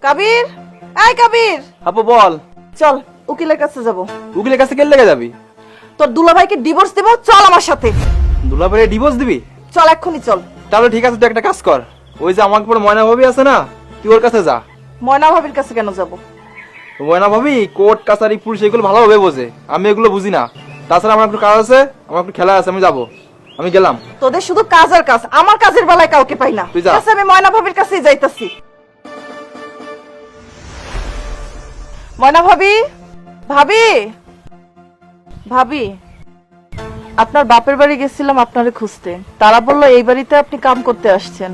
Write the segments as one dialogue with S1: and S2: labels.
S1: কবির, এই কবির,
S2: আপু বল।
S1: চল উকিলের কাছে যাব।
S2: উকিলের কাছে কেন লেগে যাবি?
S1: তোর দুলাভাইকে ডিভোর্স দেব, চল আমার সাথে।
S2: দুলাভাইরে ডিভোর্স দিবি?
S1: চল এক্ষুনি চল।
S2: তাহলে ঠিক আছে, তুই একটা কাজ কর, ওই যে আমাকে পরে ময়না ভাবি আছে না, তুই ওর কাছে যা।
S1: ময়না ভাবির কাছে কেন যাব?
S2: ময়না ভাবি কোর্ট কাছারি পুলিশ এগুলো ভালোভাবে বোঝে, আমি এগুলো বুঝি না। তাছাড়া আমার একটু কাজ আছে, আমার একটু খেলা আছে, আমি যাবো। আমি গেলাম।
S1: তোদের শুধু কাজ আর কাজ, আমার কাজের বেলায় কাউকে পাই না।
S2: তুই যা।
S1: আচ্ছা, আমি ময়না ভাবির কাছেই যাইতাছি। ময়না ভাবি, ভাবি, ভাবি, আপনার বাপের বাড়ি গেছিলাম আপনারে খুঁজতে। তারা বললো এই বাড়িতে আপনি কাম করতে আসছেন।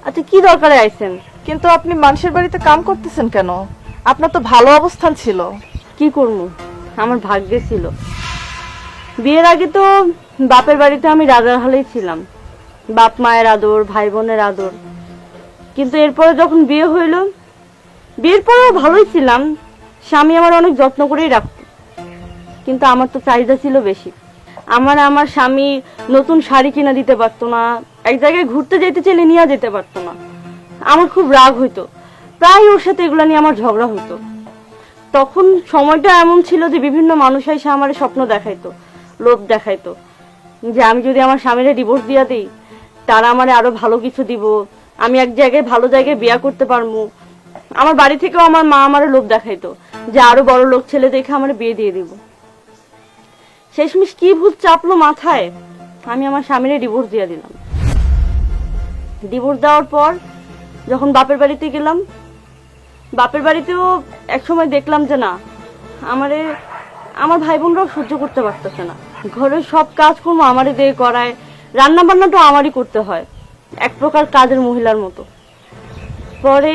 S3: আচ্ছা, কি দরকারে আইছেন?
S1: কিন্তু আপনি মানুষের বাড়িতে কাম করতেছেন কেন? আপনার তো ভালো অবস্থান ছিল।
S3: কি করবো, আমার ভাগ্যে ছিল। বিয়ের আগে তো বাপের বাড়িতে আমি রাজার হালেই ছিলাম, বাপ মায়ের আদর, ভাই বোনের আদর। কিন্তু এরপরে যখন বিয়ে হইল, বিয়ের পরেও ভালোই ছিলাম, স্বামী আমার অনেক যত্ন করেই রাখত। কিন্তু আমার তো চাহিদা ছিল বেশি। আমার স্বামী নতুন শাড়ি কিনা দিতে পারতো না, এক জায়গায় ঘুরতে যেতে চাইলে নিয়ে যেতে পারতো না। আমার খুব রাগ হইতো, প্রায় ওর সাথে এগুলা নিয়ে আমার ঝগড়া হইতো। তখন সময়টা এমন ছিল যে বিভিন্ন মানুষ এসে আমার স্বপ্ন দেখাইতো, লোভ দেখাইতো, যে আমি যদি আমার স্বামীরে ডিভোর্স দিয়া দিই, তারা আমার আরো ভালো কিছু দিব, আমি এক জায়গায় ভালো জায়গায় বিয়ে করতে পারবো। আমার বাড়ি থেকেও আমার মা আমার লোভ দেখাইতো যে আরো বড় লোক ছেলে দেখে আমার বিয়ে দিয়ে দিব। শেষমেশ কি ভূত চাপলো মাথায়, আমি আমার স্বামীরে ডিভোর্স দিয়ে দিলাম। ডিভোর্স দেওয়ার পর যখন বাপের বাড়িতে গেলাম, বাপের বাড়িতেও একসময় দেখলাম যে না, আমার ভাই বোনরাও সহ্য করতে পারতেছে না। ঘরের সব কাজকর্ম আমারই দিয়ে করায়, রান্না বান্নাটাও আমারই করতে হয়, এক প্রকার কাজের মহিলার মতো। পরে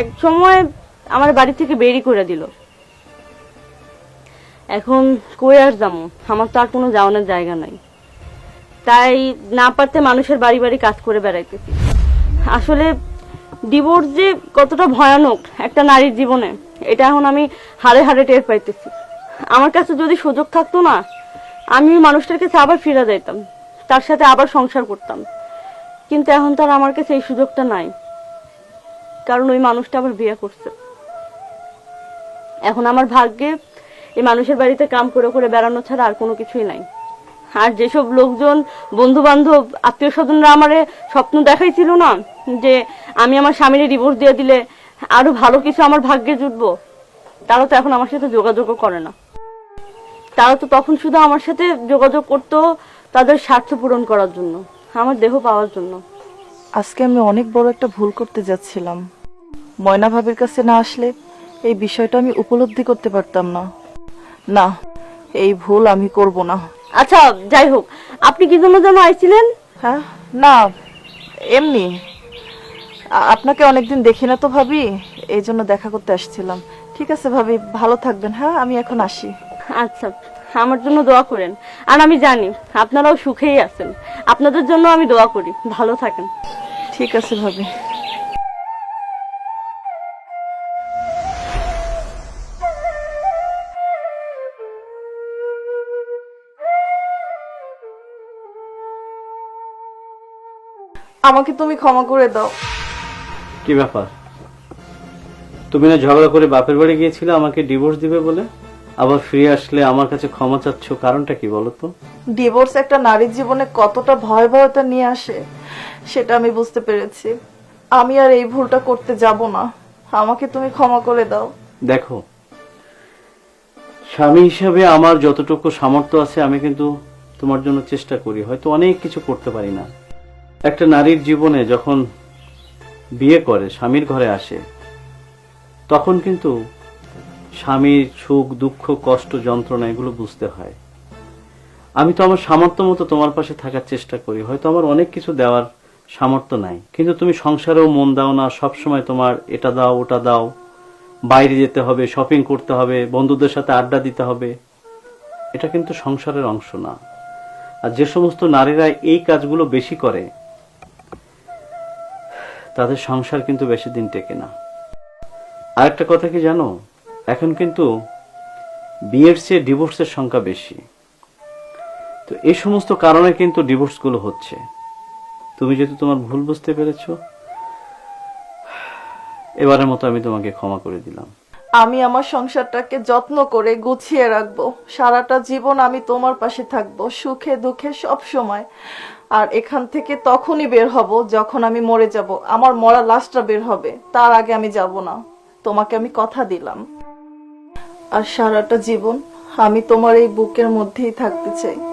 S3: এক সময় আমার বাড়ি থেকে বেরি করে দিল। এখন কই আর যাবো, আমার তো আর কোনো যাওয়ানোর জায়গা নাই। তাই না পারতে মানুষের বাড়ি বাড়ি কাজ করে বেড়াইতেছি। আসলে ডিভোর্স যে কতটা ভয়ানক একটা নারীর জীবনে, এটা এখন আমি হাড়ে হাড়ে টের পাইতেছি। আমার কাছে যদি সুযোগ থাকতো না, আমি ওই মানুষটার কাছে আবার ফিরে যাইতাম, তার সাথে আবার সংসার করতাম। কিন্তু এখন তো আর আমার কাছে এই সুযোগটা নাই, কারণ ওই মানুষটা আবার বিয়ে করছে। এখন আমার ভাগ্যে এই মানুষের বাড়িতে কাম করে করে বেড়ানো ছাড়া আর কোনো কিছুই নাই। আর যেসব লোকজন, বন্ধু বান্ধব, আত্মীয় স্বজনরা আমারে স্বপ্ন দেখাইছিল না যে আমি আমার স্বামীর ডিভোর্স দিয়ে দিলে আরো ভালো কিছু আমার ভাগ্যে জুটবো, তারা তো এখন আমার সাথে যোগাযোগও করে না। তারা তো তখন শুধু আমার সাথে যোগাযোগ করতো তাদের স্বার্থ পূরণ করার জন্য, আমার দেহ পাওয়ার জন্য।
S1: আজকে আমি অনেক বড় একটা ভুল করতে যাচ্ছিলাম। ময়না ভাবির কাছে না আসলে এই বিষয়টা আমি উপলব্ধি করতে পারতাম না। না, এই ভুল আমি করব না।
S3: আচ্ছা, যাই হোক, আপনি কি জন্য যেন আইছিলেন?
S1: হ্যাঁ, না এমনি আপনাকে অনেকদিন দেখি না তো ভাবি, এই জন্য দেখা করতে আসছিলাম। ঠিক আছে ভাবি, ভালো থাকবেন। হ্যাঁ, আমি এখন আসি।
S3: আচ্ছা, আমার জন্য দোয়া করেন। আর আমি জানি আপনারাও সুখেই আছেন, আপনাদের জন্য আমি দোয়া করি, ভালো থাকেন।
S1: ঠিক আছে ভাবি। আমাকে তুমি ক্ষমা করে দাও।
S4: কি ব্যাপার, তুমি না ঝগড়া করে বাপের বাড়ি গিয়েছিলে আমাকে ডিভোর্স দিবে বলে, আবার ফিরে আসলে আমার কাছে ক্ষমা চাচ্ছ, কারণটা কি বলো তো?
S1: ডিভোর্স একটা নারীর জীবনে কতটা ভয়াবহতা নিয়ে আসে সেটা আমি বুঝতে পেরেছি। আমি আর এই ভুলটা করতে যাব না। আমাকে তুমি ক্ষমা করে দাও।
S4: দেখো, স্বামী হিসাবে আমার যতটুকু সামর্থ্য আছে আমি কিন্তু তোমার জন্য চেষ্টা করি, হয়তো অনেক কিছু করতে পারি না। একটা নারীর জীবনে যখন বিয়ে করে, স্বামীর ঘরে আসে, তখন কিন্তু স্বামীর সুখ দুঃখ কষ্ট যন্ত্রণা এগুলো বুঝতে হয়। আমি তো আমার সামর্থ্য মতো তোমার পাশে থাকার চেষ্টা করি, হয়তো আমার অনেক কিছু দেওয়ার সামর্থ্য নাই, কিন্তু তুমি সংসারেও মন দাও না, সবসময় তোমার এটা দাও ওটা দাও, বাইরে যেতে হবে, শপিং করতে হবে, বন্ধুদের সাথে আড্ডা দিতে হবে। এটা কিন্তু সংসারের অংশ না। আর যে সমস্ত নারীরা এই কাজগুলো বেশি করে, তাদের সংসার কিন্তু বেশি দিন টেকে না। আরেকটা কথা কি জানো, এখন কিন্তু বিয়ের চেয়ে ডিভোর্সের সংখ্যা বেশি। তো এই সমস্ত কারণে কিন্তু ডিভোর্স গুলো হচ্ছে। তুমি যেহেতু তোমার ভুল বুঝতে পেরেছো, এবারের মতো আমি তোমাকে ক্ষমা করে দিলাম।
S1: আমি আমার সংসারটাকে যত্ন করে গুছিয়ে রাখবো, সারাটা জীবন আমি তোমার পাশে থাকবো, সুখে দুঃখে সব সময়। আর এখান থেকে তখনই বের হব যখন আমি মরে যাব, আমার মরা লাশটা বের হবে, তার আগে আমি যাব না। তোমাকে আমি কথা দিলাম। আর সারাটা জীবন আমি তোমার এই বুকের মধ্যেই থাকতে চাই।